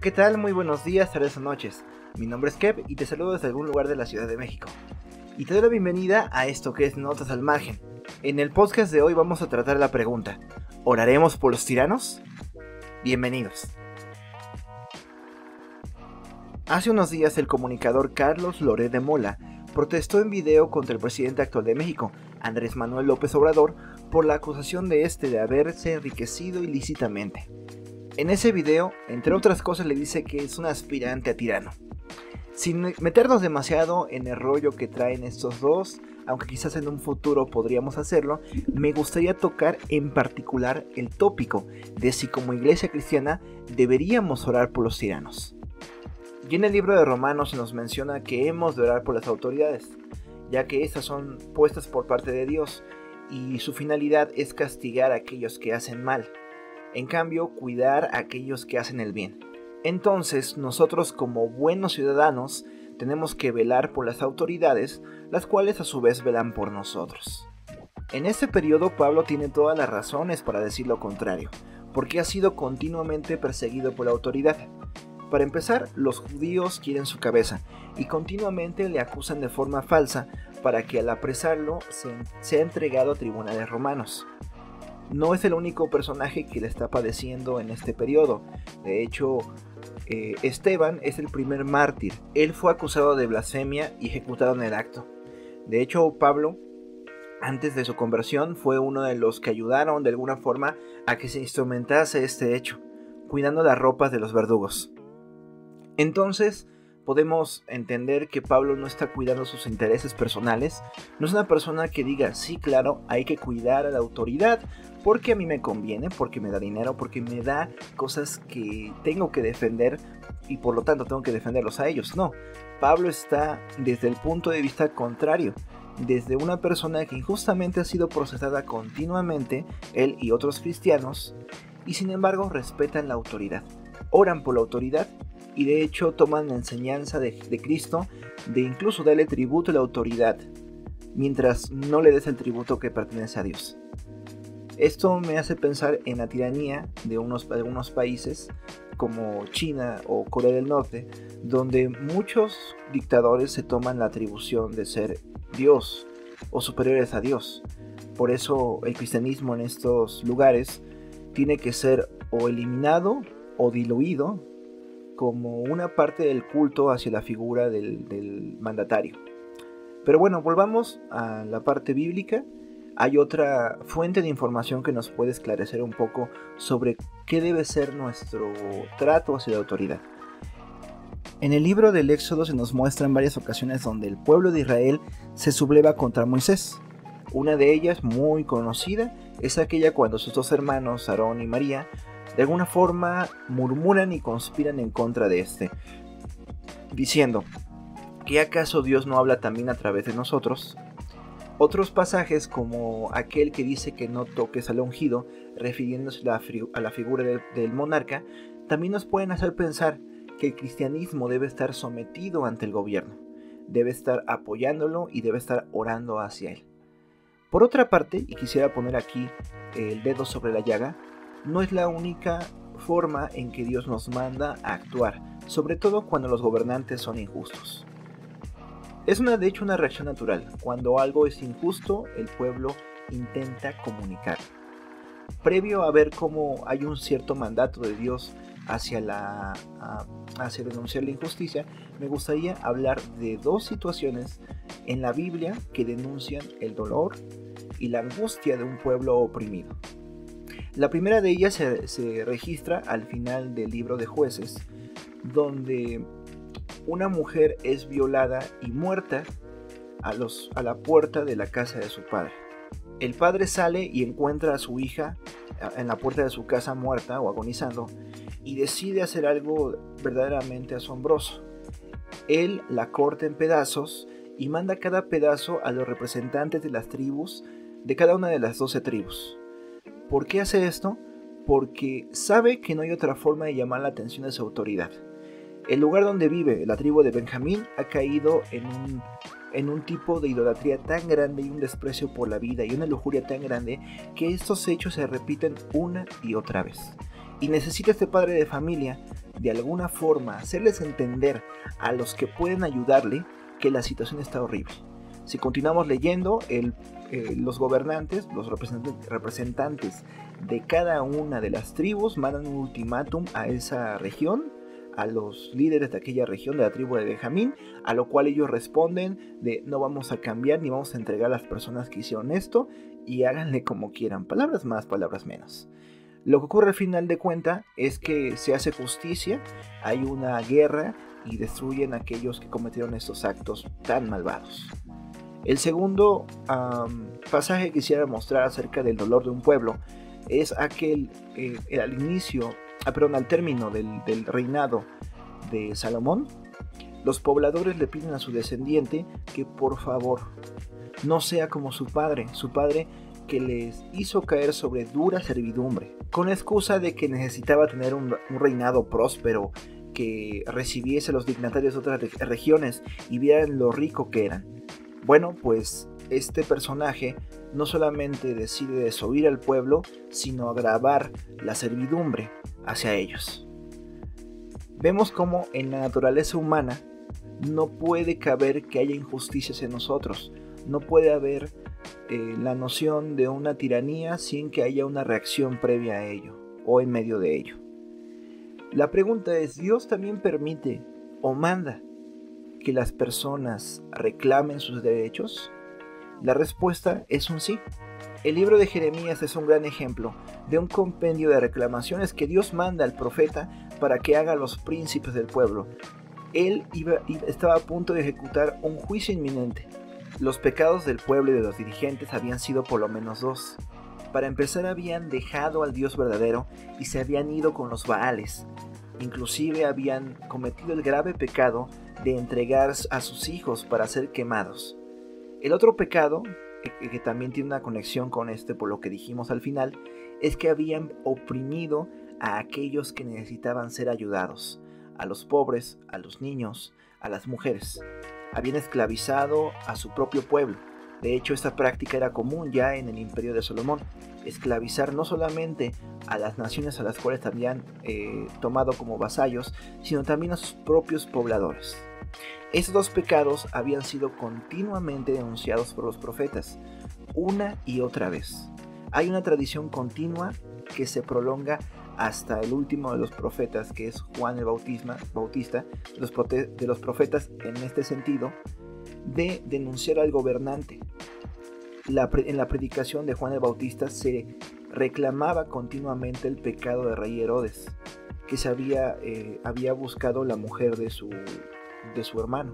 ¿Qué tal? Muy buenos días, tardes o noches. Mi nombre es Kev y te saludo desde algún lugar de la Ciudad de México. Y te doy la bienvenida a esto que es Notas al Margen. En el podcast de hoy vamos a tratar la pregunta: ¿oraremos por los tiranos? Bienvenidos. Hace unos días el comunicador Carlos Loret de Mola protestó en video contra el presidente actual de México, Andrés Manuel López Obrador, por la acusación de de haberse enriquecido ilícitamente. En ese video, entre otras cosas, le dice que es un aspirante a tirano. Sin meternos demasiado en el rollo que traen estos dos, aunque quizás en un futuro podríamos hacerlo, me gustaría tocar en particular el tópico de si como iglesia cristiana deberíamos orar por los tiranos. Y en el libro de Romanos se nos menciona que hemos de orar por las autoridades, ya que estas son puestas por parte de Dios y su finalidad es castigar a aquellos que hacen mal. En cambio, cuidar a aquellos que hacen el bien. Entonces, nosotros como buenos ciudadanos tenemos que velar por las autoridades, las cuales a su vez velan por nosotros. En este periodo Pablo tiene todas las razones para decir lo contrario, porque ha sido continuamente perseguido por la autoridad. Para empezar, los judíos quieren su cabeza y continuamente le acusan de forma falsa para que al apresarlo sea entregado a tribunales romanos. No es el único personaje que le está padeciendo en este periodo. De hecho, Esteban es el primer mártir. Él fue acusado de blasfemia y ejecutado en el acto. De hecho, Pablo, antes de su conversión, fue uno de los que ayudaron de alguna forma a que se instrumentase este hecho, cuidando las ropas de los verdugos. Entonces, podemos entender que Pablo no está cuidando sus intereses personales. No es una persona que diga, sí, claro, hay que cuidar a la autoridad porque a mí me conviene, porque me da dinero, porque me da cosas que tengo que defender y por lo tanto tengo que defenderlos a ellos. No, Pablo está desde el punto de vista contrario, desde una persona que injustamente ha sido procesada continuamente, él y otros cristianos, y sin embargo respetan la autoridad, oran por la autoridad. Y de hecho toman la enseñanza de Cristo de incluso darle tributo a la autoridad, mientras no le des el tributo que pertenece a Dios. Esto me hace pensar en la tiranía de algunos países como China o Corea del Norte, donde muchos dictadores se toman la atribución de ser Dios o superiores a Dios. Por eso el cristianismo en estos lugares tiene que ser o eliminado o diluido como una parte del culto hacia la figura del mandatario. Pero bueno, volvamos a la parte bíblica. Hay otra fuente de información que nos puede esclarecer un poco sobre qué debe ser nuestro trato hacia la autoridad. En el libro del Éxodo se nos muestra en varias ocasiones donde el pueblo de Israel se subleva contra Moisés. Una de ellas, muy conocida, es aquella cuando sus dos hermanos, Aarón y María, de alguna forma murmuran y conspiran en contra de diciendo, ¿qué acaso Dios no habla también a través de nosotros? Otros pasajes, como aquel que dice que no toques al ungido, refiriéndose a la figura del monarca, también nos pueden hacer pensar que el cristianismo debe estar sometido ante el gobierno, debe estar apoyándolo y debe estar orando hacia él. Por otra parte, y quisiera poner aquí el dedo sobre la llaga, no es la única forma en que Dios nos manda a actuar, sobre todo cuando los gobernantes son injustos. Es de hecho una reacción natural. Cuando algo es injusto, el pueblo intenta comunicar. Previo a ver cómo hay un cierto mandato de Dios hacia denunciar la injusticia, me gustaría hablar de dos situaciones en la Biblia que denuncian el dolor y la angustia de un pueblo oprimido. La primera de ellas se registra al final del libro de Jueces, donde una mujer es violada y muerta a la puerta de la casa de su padre. El padre sale y encuentra a su hija en la puerta de su casa muerta o agonizando y decide hacer algo verdaderamente asombroso. Él la corta en pedazos y manda cada pedazo a los representantes de las tribus de cada una de las 12 tribus. ¿Por qué hace esto? Porque sabe que no hay otra forma de llamar la atención de su autoridad. El lugar donde vive, la tribu de Benjamín, ha caído en un tipo de idolatría tan grande y un desprecio por la vida y una lujuria tan grande que estos hechos se repiten una y otra vez. Y necesita este padre de familia de alguna forma hacerles entender a los que pueden ayudarle que la situación está horrible. Si continuamos leyendo, los gobernantes, los representantes de cada una de las tribus mandan un ultimátum a esa región, a los líderes de aquella región, de la tribu de Benjamín, a lo cual ellos responden de no vamos a cambiar ni vamos a entregar a las personas que hicieron esto y háganle como quieran, palabras más, palabras menos. Lo que ocurre al final de cuentas es que se hace justicia, hay una guerra y destruyen a aquellos que cometieron estos actos tan malvados. El segundo pasaje que quisiera mostrar acerca del dolor de un pueblo es aquel, al término del reinado de Salomón, los pobladores le piden a su descendiente que por favor no sea como su padre que les hizo caer sobre dura servidumbre, con la excusa de que necesitaba tener un reinado próspero, que recibiese a los dignatarios de otras regiones y vieran lo rico que eran. Bueno, pues este personaje no solamente decide desoír al pueblo, sino agravar la servidumbre hacia ellos. Vemos cómo en la naturaleza humana no puede caber que haya injusticias en nosotros, no puede haber la noción de una tiranía sin que haya una reacción previa a ello o en medio de ello. La pregunta es, ¿Dios también permite o manda que las personas reclamen sus derechos? La respuesta es un sí. El libro de Jeremías es un gran ejemplo de un compendio de reclamaciones que Dios manda al profeta para que haga a los príncipes del pueblo. Él estaba a punto de ejecutar un juicio inminente. Los pecados del pueblo y de los dirigentes habían sido por lo menos dos. Para empezar, habían dejado al Dios verdadero y se habían ido con los Baales. Inclusive habían cometido el grave pecado de entregar a sus hijos para ser quemados. El otro pecado, que también tiene una conexión con por lo que dijimos al final, es que habían oprimido a aquellos que necesitaban ser ayudados, a los pobres, a los niños, a las mujeres. Habían esclavizado a su propio pueblo. De hecho, esta práctica era común ya en el imperio de Salomón, esclavizar no solamente a las naciones a las cuales habían tomado como vasallos, sino también a sus propios pobladores. Estos dos pecados habían sido continuamente denunciados por los profetas, una y otra vez. Hay una tradición continua que se prolonga hasta el último de los profetas, que es Juan el Bautista, de los profetas en este sentido, de denunciar al gobernante. En la predicación de Juan el Bautista se reclamaba continuamente el pecado de rey Herodes, que había buscado la mujer de su hermano.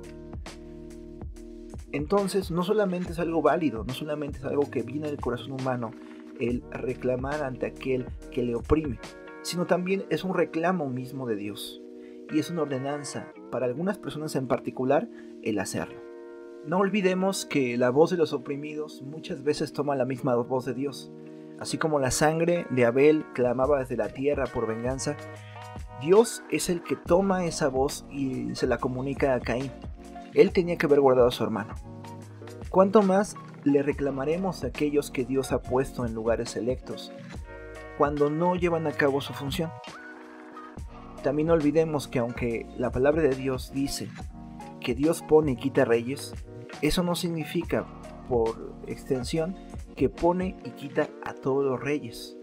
Entonces, no solamente es algo válido, no solamente es algo que viene del corazón humano el reclamar ante aquel que le oprime, sino también es un reclamo mismo de Dios, y es una ordenanza para algunas personas en particular el hacerlo. No olvidemos que la voz de los oprimidos muchas veces toma la misma voz de Dios. Así como la sangre de Abel clamaba desde la tierra por venganza, Dios es el que toma esa voz y se la comunica a Caín. Él tenía que haber guardado a su hermano. ¿Cuánto más le reclamaremos a aquellos que Dios ha puesto en lugares selectos cuando no llevan a cabo su función? También no olvidemos que aunque la palabra de Dios dice que Dios pone y quita reyes, eso no significa por extensión que pone y quita a todos los reyes.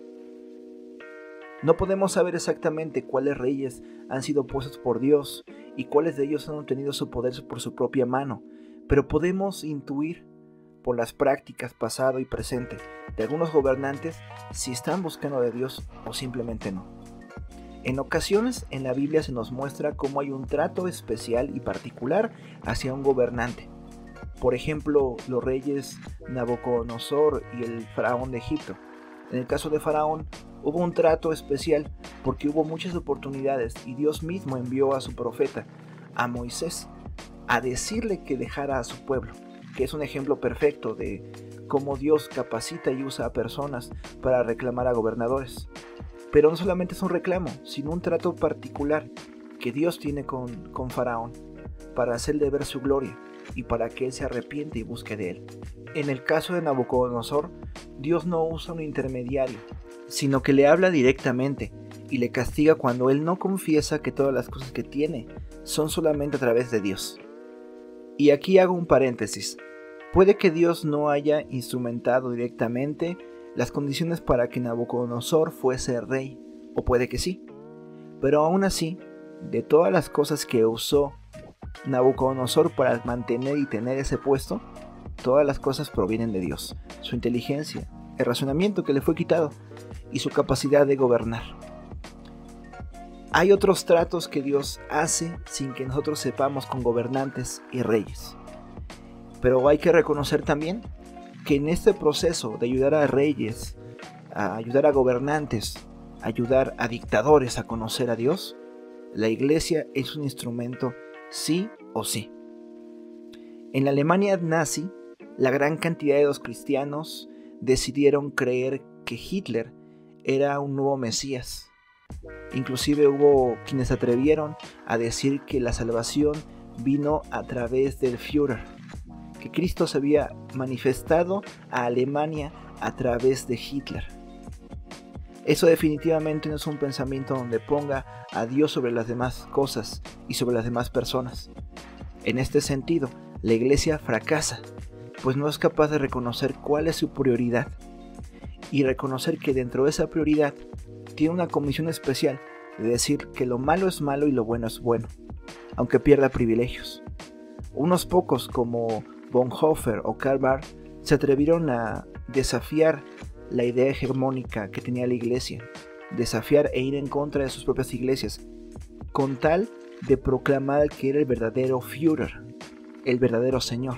No podemos saber exactamente cuáles reyes han sido puestos por Dios y cuáles de ellos han obtenido su poder por su propia mano, pero podemos intuir por las prácticas pasado y presente de algunos gobernantes si están buscando de Dios o simplemente no. En ocasiones en la Biblia se nos muestra cómo hay un trato especial y particular hacia un gobernante. Por ejemplo, los reyes Nabucodonosor y el faraón de Egipto. En el caso de Faraón hubo un trato especial porque hubo muchas oportunidades y Dios mismo envió a su profeta, a Moisés, a decirle que dejara a su pueblo, que es un ejemplo perfecto de cómo Dios capacita y usa a personas para reclamar a gobernadores. Pero no solamente es un reclamo, sino un trato particular que Dios tiene con Faraón para hacerle ver su gloria y para que él se arrepiente y busque de él. En el caso de Nabucodonosor, Dios no usa un intermediario, sino que le habla directamente y le castiga cuando él no confiesa que todas las cosas que tiene son solamente a través de Dios. Y aquí hago un paréntesis. Puede que Dios no haya instrumentado directamente las condiciones para que Nabucodonosor fuese rey, o puede que sí. Pero aún así, de todas las cosas que usó Nabucodonosor para mantener y tener ese puesto, todas las cosas provienen de Dios. Su inteligencia, el razonamiento que le fue quitado y su capacidad de gobernar. Hay otros tratos que Dios hace sin que nosotros sepamos con gobernantes y reyes. Pero hay que reconocer también que en este proceso de ayudar a reyes, a ayudar a gobernantes, a ayudar a dictadores a conocer a Dios, la iglesia es un instrumento sí o sí. En la Alemania nazi, la gran cantidad de los cristianos decidieron creer que Hitler era un nuevo Mesías. Inclusive hubo quienes se atrevieron a decir que la salvación vino a través del Führer, que Cristo se había manifestado a Alemania a través de Hitler. Eso definitivamente no es un pensamiento donde ponga a Dios sobre las demás cosas y sobre las demás personas. En este sentido, la iglesia fracasa, pues no es capaz de reconocer cuál es su prioridad y reconocer que dentro de esa prioridad tiene una comisión especial de decir que lo malo es malo y lo bueno es bueno, aunque pierda privilegios. Unos pocos como Bonhoeffer o Karl Barth se atrevieron a desafiar la idea hegemónica que tenía la iglesia, desafiar e ir en contra de sus propias iglesias, con tal de proclamar que era el verdadero Führer, el verdadero Señor,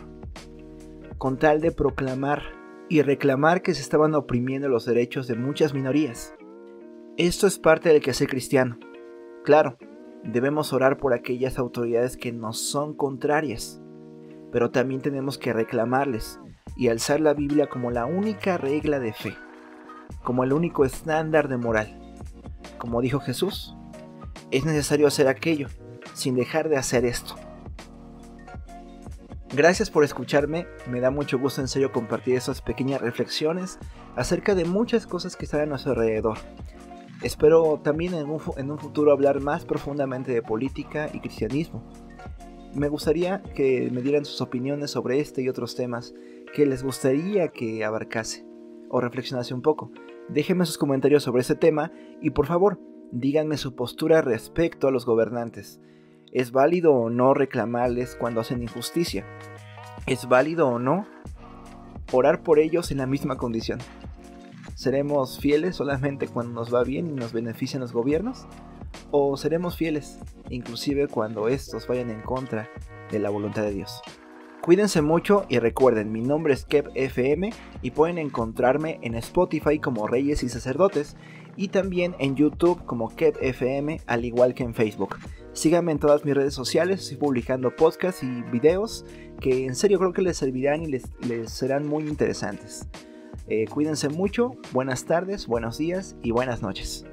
con tal de proclamar y reclamar que se estaban oprimiendo los derechos de muchas minorías. Esto es parte del quehacer cristiano. Claro, debemos orar por aquellas autoridades que nos son contrarias, pero también tenemos que reclamarles y alzar la Biblia como la única regla de fe, como el único estándar de moral. Como dijo Jesús, es necesario hacer aquello sin dejar de hacer esto. Gracias por escucharme, me da mucho gusto en serio compartir esas pequeñas reflexiones acerca de muchas cosas que están a nuestro alrededor. Espero también en un futuro hablar más profundamente de política y cristianismo. Me gustaría que me dieran sus opiniones sobre este y otros temas que les gustaría que abarcase o reflexionase un poco. Déjenme sus comentarios sobre ese tema y por favor, díganme su postura respecto a los gobernantes. ¿Es válido o no reclamarles cuando hacen injusticia? ¿Es válido o no orar por ellos en la misma condición? ¿Seremos fieles solamente cuando nos va bien y nos benefician los gobiernos? ¿O seremos fieles inclusive cuando estos vayan en contra de la voluntad de Dios? Cuídense mucho y recuerden, mi nombre es Kev FM y pueden encontrarme en Spotify como Reyes y Sacerdotes y también en YouTube como Kev FM, al igual que en Facebook. Síganme en todas mis redes sociales, estoy publicando podcasts y videos que en serio creo que les servirán y les serán muy interesantes. Cuídense mucho, buenas tardes, buenos días y buenas noches.